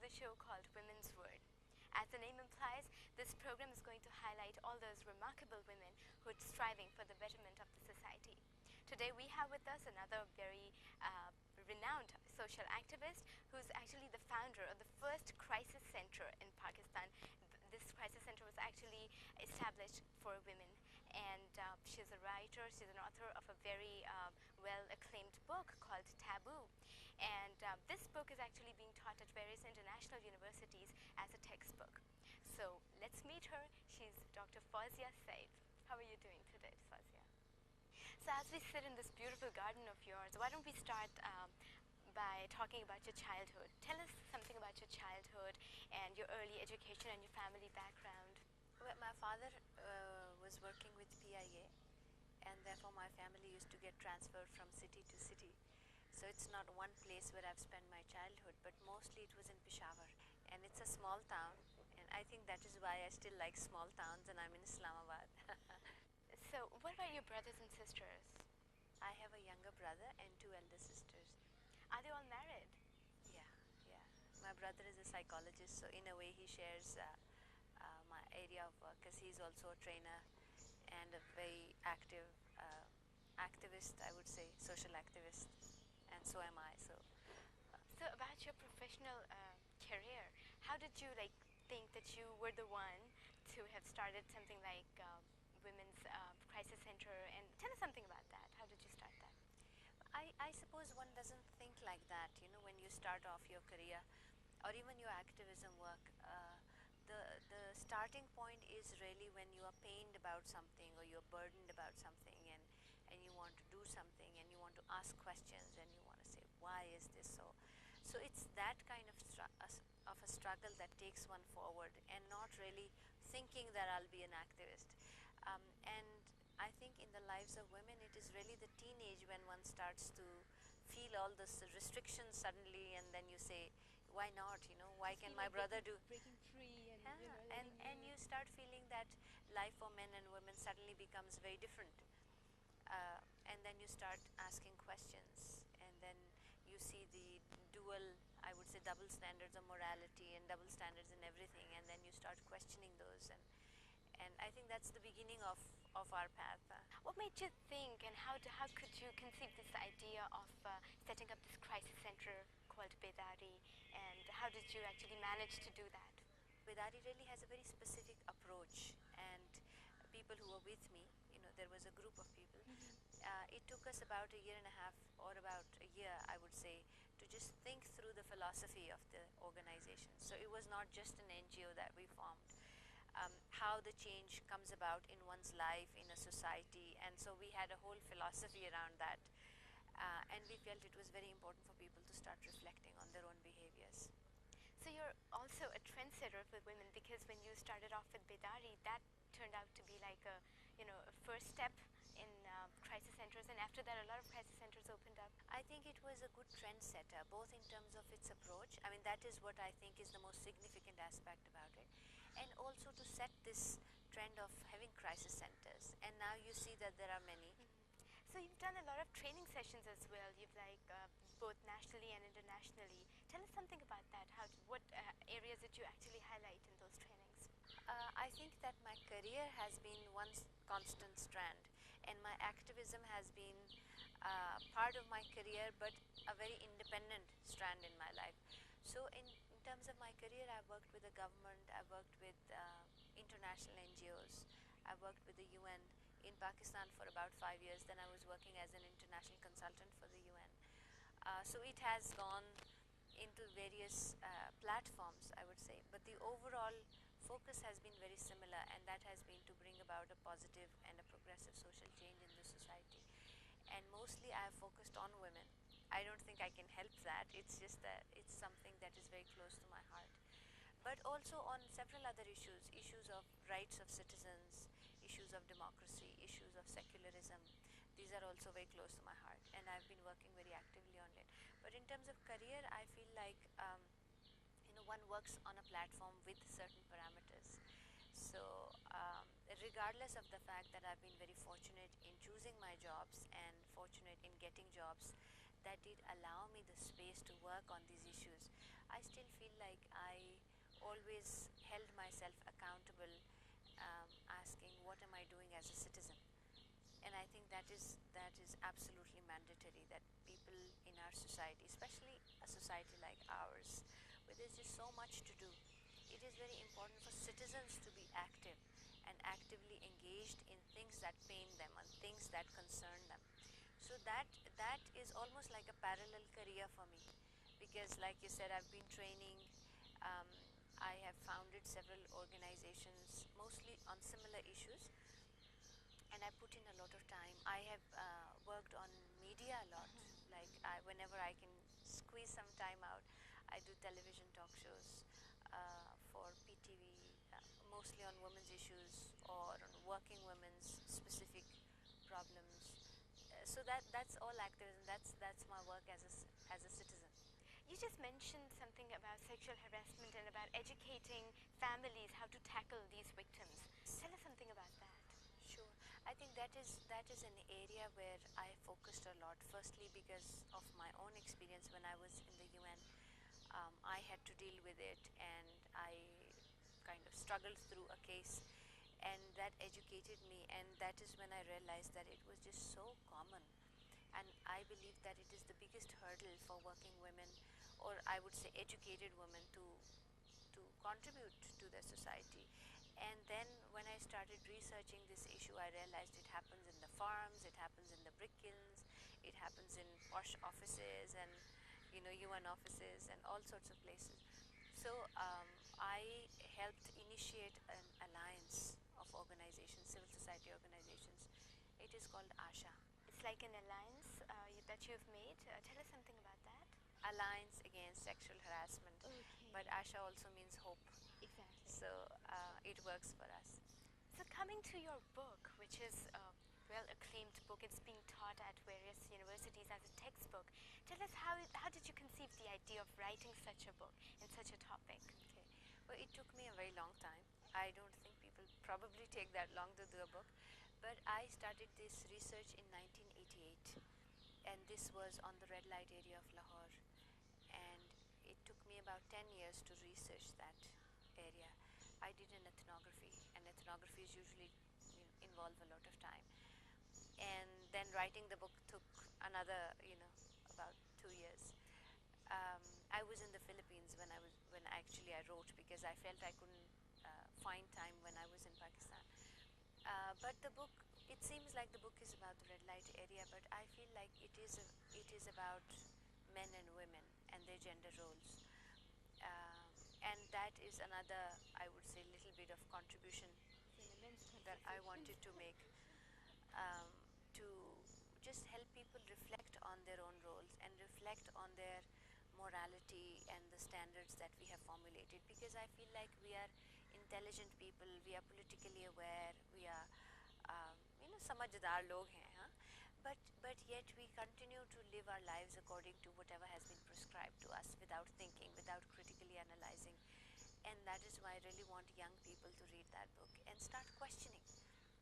the show called Women's Word. As the name implies, this program is going to highlight all those remarkable women who are striving for the betterment of the society. Today we have with us another very renowned social activist who's actually the founder of the first crisis center in Pakistan. This crisis center was actually established for women, and she's a writer, she's an author of a very well-acclaimed book called Taboo. And this book is actually being taught at various international universities as a textbook. So let's meet her. She's Dr. Fouzia Saeed. How are you doing today, Fouzia? So as we sit in this beautiful garden of yours, why don't we start by talking about your childhood. Tell us something about your childhood and your early education and your family background. Well, my father was working with PIA, and therefore my family used to get transferred from city to city. So it's not one place where I've spent my childhood, but mostly it was in Peshawar. And it's a small town, and I think that is why I still like small towns, and I'm in Islamabad. So what about your brothers and sisters? I have a younger brother and two elder sisters. Are they all married? Yeah, yeah. My brother is a psychologist, so in a way he shares my area of work, because he's also a trainer and a very active activist, I would say, social activist, and so am I. So about your professional career, how did you think that you were the one to have started something like Women's Crisis Center? And tell us something about that. How did you start that? I suppose one doesn't think like that, when you start off your career or even your activism work. The starting point is really when you are pained about something or you're burdened about something, and you want to do something and you want to ask questions and you want to say, why is this so? So it's that kind of a struggle that takes one forward, and not really thinking that I'll be an activist. And I think in the lives of women, it is really the teenage when one starts to feel all this restrictions suddenly, and then you say, why not? Why can my brother do? Breaking free and And you start feeling that life for men and women suddenly becomes very different. And then you start asking questions, and then you see the dual, I would say, double standards of morality and double standards in everything, and then you start questioning those, and I think that's the beginning of our path. What made you think, and how could you conceive this idea of setting up this crisis center called Bedari, and how did you actually manage to do that? Bedari really has a very specific approach, and people who were with me, there was a group of people. It took us about a year and a half, or about a year, I would say, to just think through the philosophy of the organization. So it was not just an NGO that we formed. How the change comes about in one's life, in a society, and so we had a whole philosophy around that. And we felt it was very important for people to start reflecting on their own behaviors. So you're also a trendsetter for women, because when you started off with Bedari, that turned out to be like a first step in crisis centers, and after that a lot of crisis centers opened up. I think it was a good trendsetter, both in terms of its approach. I mean, that is what I think is the most significant aspect about it, and also to set this trend of having crisis centers. And now you see that there are many. So you've done a lot of training sessions as well. You've both nationally and internationally. Tell us something about that. What areas did you actually highlight in those trainings? I think that my career has been one constant strand, and my activism has been part of my career, but a very independent strand in my life. So in terms of my career, I've worked with the government, I've worked with international NGOs, I've worked with the UN in Pakistan for about 5 years. Then I was working as an international consultant for the UN. So it has gone into various platforms, I would say, but the overall focus has been very similar, and that has been to bring about a positive and a progressive social change in the society. And mostly I have focused on women. I don't think I can help that. It's just that it's something that is very close to my heart. But also on several other issues of rights of citizens, issues of democracy, issues of secularism. These are also very close to my heart, and I've been working very actively on it. But in terms of career, I feel like one works on a platform with certain parameters. So regardless of the fact that I've been very fortunate in choosing my jobs and fortunate in getting jobs that did allow me the space to work on these issues, I still feel like I always held myself accountable, asking what am I doing as a citizen. And I think that is absolutely mandatory, that people in our society, especially a society like ours where there's just so much to do, it is very important for citizens to be active and actively engaged in things that pain them and things that concern them. So that is almost like a parallel career for me, because like you said, I've been training. um, I have founded several organizations mostly on similar issues, and I put in a lot of time. I have worked on media a lot. Like whenever I can squeeze some time out, I do television talk shows for PTV, mostly on women's issues or on working women's specific problems. So that's all activism. That's my work as a citizen. You just mentioned something about sexual harassment and about educating families how to tackle these victims. Tell us something about that. Sure. I think that is an area where I focused a lot. Firstly, because of my own experience when I was in the UN, I had to deal with it, and I kind of struggled through a case, and that educated me. And that is when I realized that it was just so common, and I believe that it is the biggest hurdle for working women, or I would say educated women, to contribute to the society. And then when I started researching this issue, I realized it happens in the farms, it happens in the brick kilns, it happens in posh offices and UN offices and all sorts of places. So I helped initiate an alliance of organizations, civil society organizations. It is called ASHA, It's like an alliance that you've made. Tell us something about that. Alliance Against Sexual Harassment. Okay. But ASHA also means hope. Exactly. So it works for us. So coming to your book, which is a well-acclaimed book, it's being taught at various universities as a textbook. Tell us how did you conceive the idea of writing such a book in such a topic? Okay. Well, it took me a very long time. I don't think people probably take that long to do a book. But I started this research in 1988, and this was on the red light area of Lahore. And it took me about 10 years to research that area. I did an ethnography, and ethnographies usually involve a lot of time. And then writing the book took another, about 2 years. I was in the Philippines when actually I wrote, because I felt I couldn't find time when I was in Pakistan. But the book, it seems like the book is about the red light area, but I feel like it is about men and women and their gender roles. Um, and that is another, I would say, little bit of contribution It's an immense that I contribution. wanted to make, um, to just help people reflect on their own roles and reflect on their morality and the standards that we have formulated. Because I feel like we are intelligent people, we are politically aware, we are, समझदार लोग हैं, huh? But yet we continue to live our lives according to whatever has been prescribed to us, without thinking, without critically analyzing. And that is why I really want young people to read that book and start questioning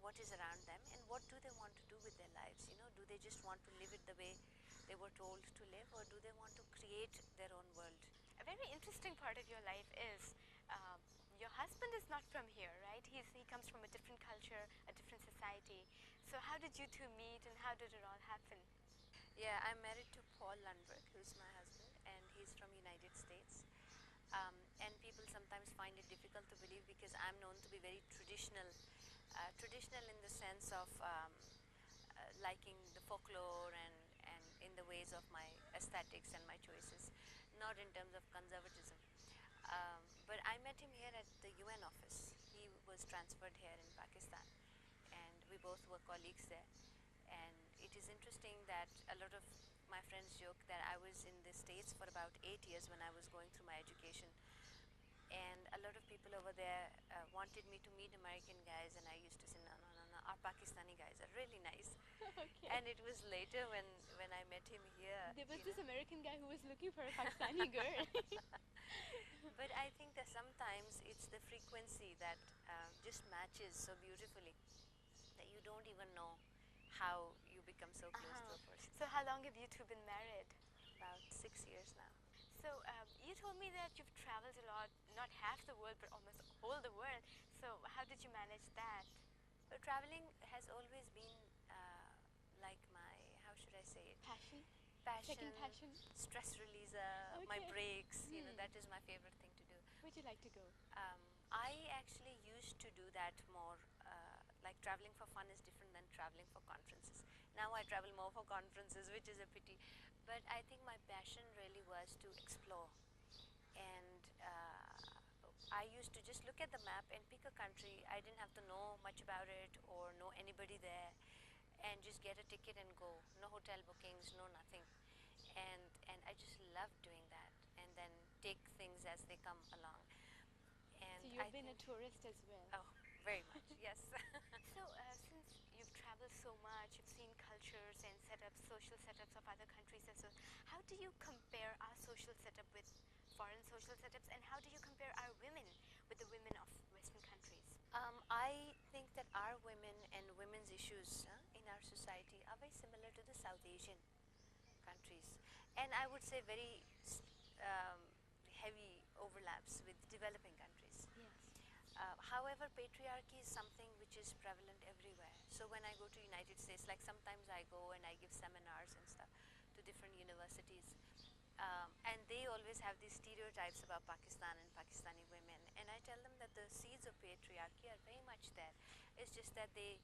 what is around them and what do they want to do with their lives. Do they just want to live it the way they were told to live, or do they want to create their own world? A very interesting part of your life is your husband is not from here, right? He comes from a different culture, a different society. So how did you two meet, and how did it all happen? Yeah, I'm married to Paul Lundberg, who's my husband, and he's from United States. And people sometimes find it difficult to believe, because I'm known to be very traditional, traditional in the sense of liking the folklore and in the ways of my aesthetics and my choices, not in terms of conservatism. But I met him here at the UN office. He was transferred here in Pakistan, and we both were colleagues there. And it is interesting that a lot of my friends joke that I was in the States for about 8 years when I was going through my education. And a lot of people over there wanted me to meet American guys, and I used to say, no, no, no, no, our Pakistani guys are really nice. Okay. And it was later when I met him here. There was this American guy who was looking for a Pakistani girl. But I think that sometimes it's the frequency that just matches so beautifully that you don't even know how you become so close to a person. So how long have you two been married? About 6 years now. So you told me that you've traveled a lot, not half the world, but almost all the world. So how did you manage that? So traveling has always been like my, how should I say it? Passion? Passion, Second passion? stress releaser, my Okay. breaks. You know, that is my favorite thing to do. Where'd you like to go? I actually used to do that more. Like traveling for fun is different than traveling for conferences. Now I travel more for conferences, which is a pity. But I think my passion really was to explore. And I used to just look at the map and pick a country. I didn't have to know much about it or know anybody there, and just get a ticket and go. No hotel bookings, no nothing. And I just loved doing that. And then take things as they come along. And So I you've been a think, tourist as well. oh, very much, yes. So since you've traveled so much, you've seen cultures and setups, social setups of other countries as well. How do you compare our social setup with foreign social setups, and how do you compare our women with the women of Western countries? I think that our women and women's issues in our society are very similar to the South Asian countries, and I would say very um, heavy overlaps with developing countries. Yes. However, patriarchy is something which is prevalent everywhere. So when I go to United States, like sometimes I go and I give seminars and stuff to different universities, and they always have these stereotypes about Pakistan and Pakistani women. And I tell them that the seeds of patriarchy are very much there. It's just that they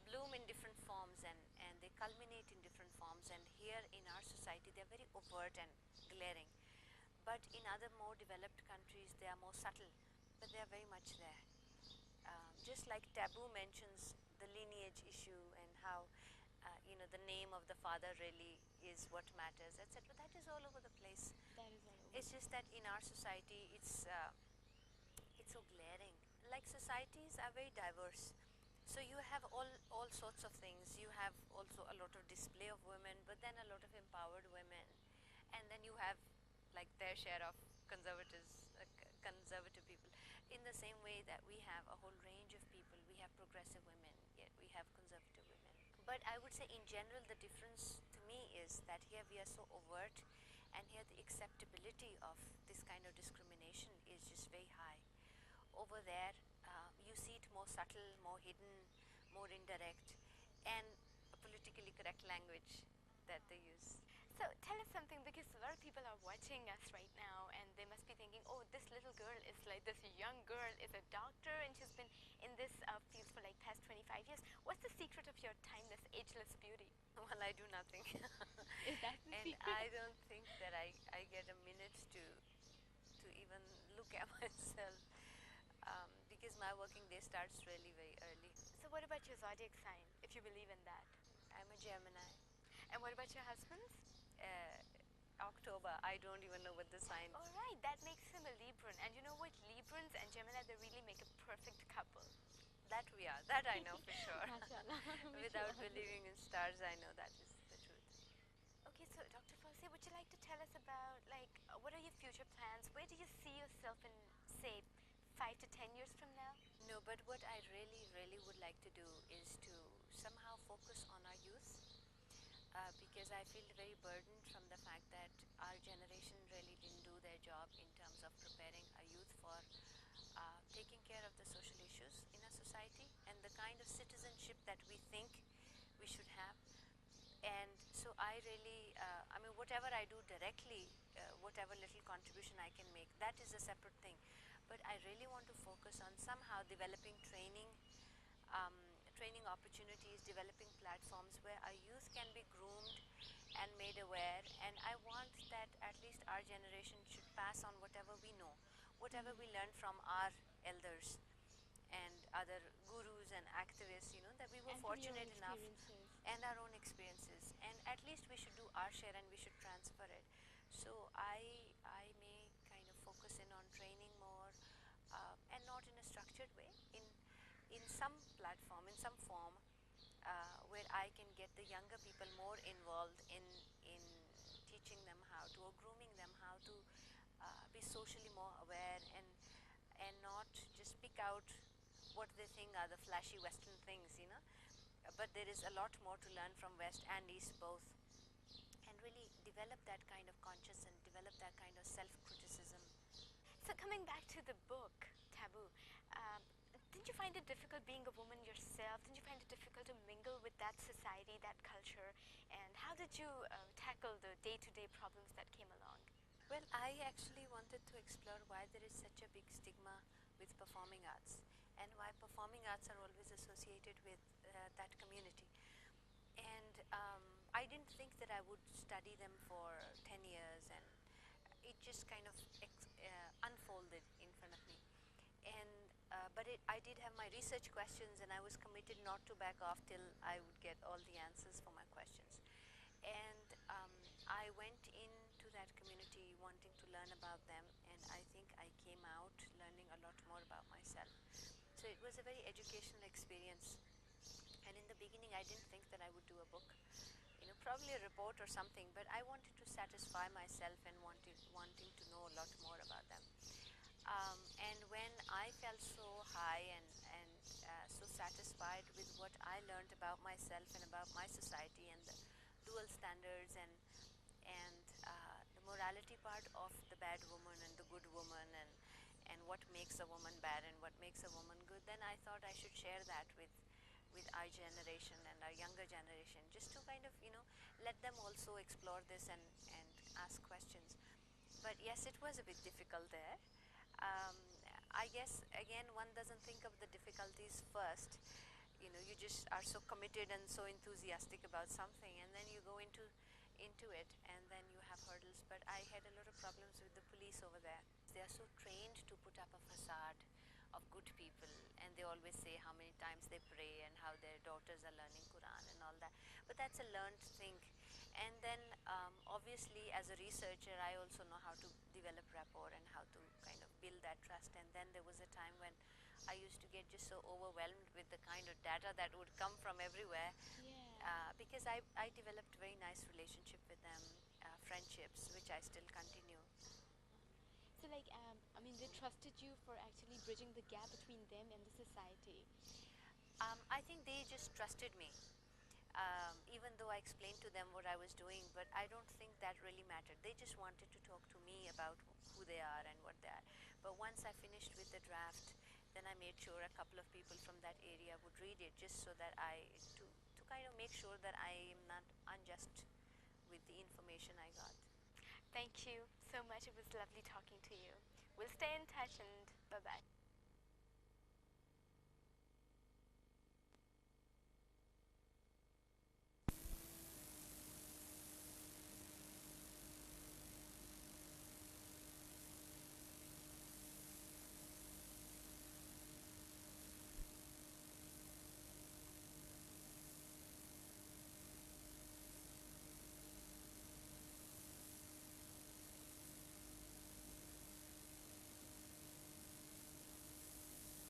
bloom in different forms, and they culminate in different forms. And here in our society, they're very overt and glaring. But in other more developed countries, they are more subtle, but they are very much there. Just like taboo mentions the lineage issue and how the name of the father really is what matters, etc. That is all over the place. That is all over. It's just that in our society, it's so glaring. Like societies are very diverse, so you have all sorts of things. You have also a lot of display of women, but then a lot of empowered women, and then you have like their share of conservative people. In the same way that we have a whole range of people, we have progressive women, yet we have conservative women. But I would say in general, the difference to me is that here we are so overt, and here the acceptability of this kind of discrimination is just very high. Over there, you see it more subtle, more hidden, more indirect, and a politically correct language that they use. So tell us something, because a lot of people are watching us right now and they must be thinking, oh, this little girl is like, this young girl is a doctor and she's been in this field for like past 25 years. What's the secret of your timeless, ageless beauty? Well, I do nothing. Is that the And secret? I don't think that I get a minute to even look at myself, because my working day starts really very early. So what about your zodiac sign, if you believe in that? I'm a Gemini. And what about your husband's? October, I don't even know what the sign. All right, that makes him a Libran. And you know what? Librans and Gemini, they really make a perfect couple. That we are. That I know for sure. Mashallah. Without believing in stars, I know that is the truth. Okay, so Dr. Fouzia, would you like to tell us about, like, what are your future plans? Where do you see yourself in, say, 5 to 10 years from now? No, but what I really, really would like to do is to somehow focus on our youth, because I feel very burdened from the fact that our generation really didn't do their job in terms of preparing our youth for taking care of the social issues in our society and the kind of citizenship that we think we should have. And so I really, I mean, whatever I do directly, whatever little contribution I can make, that is a separate thing. But I really want to focus on somehow developing training opportunities, developing platforms where our youth can be groomed and made aware. And I want that at least our generation should pass on whatever we know, whatever we learned from our elders and other gurus and activists, that we were And from your own fortunate enough, experiences. and our own experiences, and at least we should do our share and we should transfer it. So I may kind of focus in on training more, and not in a structured way, in some platform, in some form, where I can get the younger people more involved in teaching them how to, or grooming them how to be socially more aware, and not just pick out what they think are the flashy Western things, but there is a lot more to learn from West and East both, and really develop that kind of conscious and develop that kind of self-criticism. So coming back to the book, Taboo, um, didn't you find it difficult being a woman yourself? Didn't you find it difficult to mingle with that society, that culture? And how did you tackle the day-to-day problems that came along? Well, I actually wanted to explore why there is such a big stigma with performing arts, and why performing arts are always associated with that community. And I didn't think that I would study them for 10 years, and it just kind of unfolded in front of me. And I did have my research questions, and I was committed not to back off till I would get all the answers for my questions. And I went into that community wanting to learn about them, and I think I came out learning a lot more about myself. So it was a very educational experience. And in the beginning, I didn't think that I would do a book, probably a report or something, but I wanted to satisfy myself and wanting to know a lot more about them. And when I felt so high and so satisfied with what I learned about myself and about my society, and the dual standards, and the morality part of the bad woman and the good woman, and what makes a woman bad and what makes a woman good, then I thought I should share that with our generation and our younger generation, just to kind of let them also explore this and ask questions. But yes, it was a bit difficult there. um, I guess again, one doesn't think of the difficulties first. You just are so committed and so enthusiastic about something, and then you go into it, and then you have hurdles. But I had a lot of problems with the police over there. They are so trained to put up a facade of good people, and they always say how many times they pray and how their daughters are learning Quran and all that. But that's a learned thing. And then obviously, as a researcher, I also know how to develop rapport and how to kind of build that trust. And then there was a time when I used to get just so overwhelmed with the kind of data that would come from everywhere, Yeah. because I developed very nice relationship with them, friendships, which I still continue. So, like, I mean, they trusted you for actually bridging the gap between them and the society. I think they just trusted me, even though I explained to them what I was doing, but I don't think that really mattered. They just wanted to talk to me about who they are and what they are. But once I finished with the draft, then I made sure a couple of people from that area would read it, just so that to kind of make sure that I am not unjust with the information I got. Thank you so much. It was lovely talking to you. We'll stay in touch, and bye bye.